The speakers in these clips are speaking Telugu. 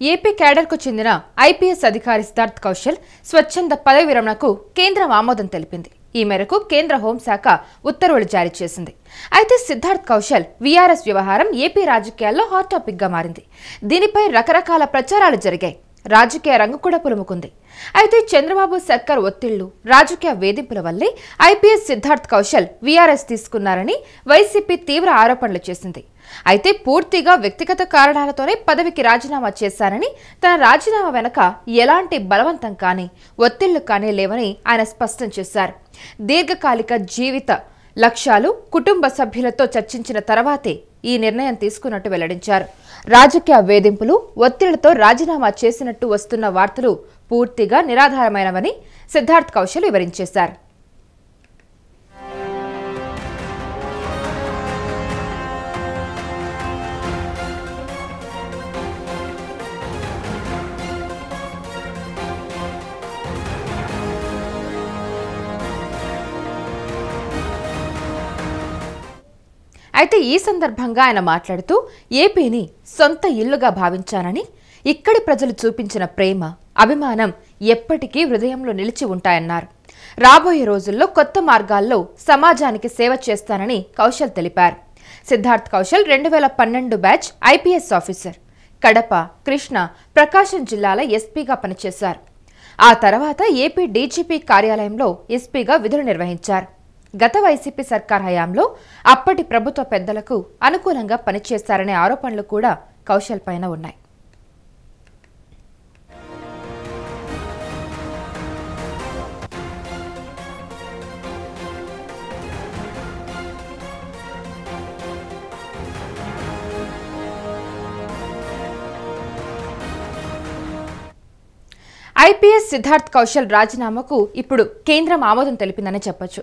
ఏపీ క్యాడర్కు చెందిన ఐపీఎస్ అధికారి సిద్ధార్థ్ కౌశల్ స్వచ్ఛంద పదవి విరమణకు కేంద్రం ఆమోదం తెలిపింది. ఈ మేరకు కేంద్ర హోంశాఖ ఉత్తర్వులు జారీ చేసింది. అయితే సిద్ధార్థ్ కౌశల్ వీఆర్ఎస్ వ్యవహారం ఏపీ రాజకీయాల్లో హాట్ టాపిక్ గా మారింది. దీనిపై రకరకాల ప్రచారాలు జరిగాయి. రాజకీయ రంగు కూడా పులుముకుంది. అయితే చంద్రబాబు సర్కార్ ఒత్తిళ్లు, రాజకీయ వేధింపుల వల్లే ఐపీఎస్ సిద్ధార్థ్ కౌశల్ వీఆర్ఎస్ తీసుకున్నారని వైసీపీ తీవ్ర ఆరోపణలు చేసింది. అయితే పూర్తిగా వ్యక్తిగత కారణాలతోనే పదవికి రాజీనామా చేశారని, తన రాజీనామా వెనక ఎలాంటి బలవంతం కానీ ఒత్తిళ్లు కానీ లేవని ఆయన స్పష్టం చేశారు. దీర్ఘకాలిక జీవిత లక్ష్యాలు, కుటుంబ సభ్యులతో చర్చించిన తర్వాతే ఈ నిర్ణయం తీసుకున్నట్టు వెల్లడించారు. రాజకీయ వేధింపులు, ఒత్తిళ్లతో రాజీనామా చేసినట్టు వస్తున్న వార్తలు పూర్తిగా నిరాధారమైనవని సిద్ధార్థ్ కౌశల్ వివరించేశారు. అయితే ఈ సందర్భంగా ఆయన మాట్లాడుతూ ఏపీని సొంత ఇల్లుగా భావించానని, ఇక్కడి ప్రజలు చూపించిన ప్రేమ, అభిమానం ఎప్పటికీ హృదయంలో నిలిచి ఉంటాయన్నారు. రాబోయే రోజుల్లో కొత్త మార్గాల్లో సమాజానికి సేవ చేస్తానని కౌశల్ తెలిపారు. Siddharth Kaushal 2012 batch IPS officer. Kadapa, Krishna, Prakasam జిల్లాల ఎస్పీగా పనిచేశారు. ఆ తర్వాత ఏపీ డీజీపీ కార్యాలయంలో ఎస్పీగా విధులు నిర్వహించారు. గత వైసీపీ సర్కార్ హయాంలో అప్పటి ప్రభుత్వ పెద్దలకు అనుకూలంగా పనిచేస్తారనే ఆరోపణలు కూడా కౌశల్ పైన ఉన్నాయి. ఐపీఎస్ సిద్ధార్థ్ కౌశల్ రాజీనామాకు ఇప్పుడు కేంద్రం ఆమోదం తెలిపిందని చెప్పొచ్చు.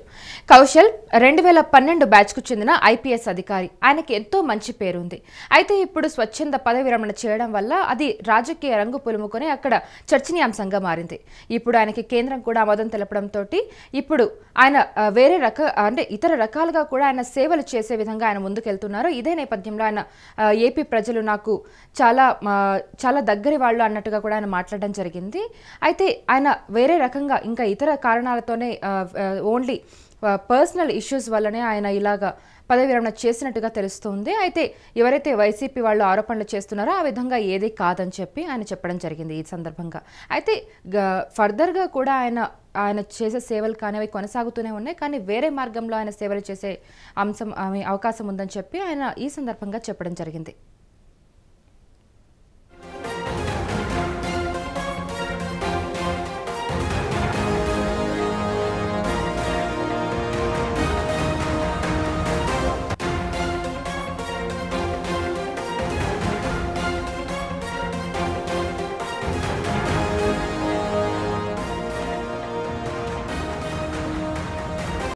కౌశల్ 2012 బ్యాచ్కు చెందిన ఐపీఎస్ అధికారి. ఆయనకి ఎంతో మంచి పేరుంది. అయితే ఇప్పుడు స్వచ్ఛంద పదవి విరమణ చేయడం వల్ల అది రాజకీయ రంగు పులుముకొని అక్కడ చర్చనీయాంశంగా మారింది. ఇప్పుడు ఆయనకి కేంద్రం కూడా ఆమోదం తెలపడంతో ఇప్పుడు ఆయన వేరే ఇతర రకాలుగా కూడా ఆయన సేవలు చేసే విధంగా ఆయన ముందుకెళ్తున్నారు. ఇదే నేపథ్యంలో ఆయన ఏపీ ప్రజలు నాకు చాలా దగ్గరి వాళ్ళు అన్నట్టుగా కూడా ఆయన మాట్లాడడం జరిగింది. అయితే ఆయన వేరే రకంగా ఇంకా ఇతర కారణాలతోనే ఓన్లీ పర్సనల్ ఇష్యూస్ వల్లనే ఆయన ఇలాగా పదవి విరమణ చేసినట్టుగా తెలుస్తుంది. అయితే ఎవరైతే వైసీపీ వాళ్ళు ఆరోపణలు చేస్తున్నారో ఆ విధంగా ఏది కాదని చెప్పి ఆయన చెప్పడం జరిగింది ఈ సందర్భంగా. అయితే ఫర్దర్గా కూడా ఆయన చేసే సేవలు కానీ అవి కొనసాగుతూనే ఉన్నాయి. కానీ వేరే మార్గంలో ఆయన సేవలు చేసే అవకాశం ఉందని చెప్పి ఆయన ఈ సందర్భంగా చెప్పడం జరిగింది.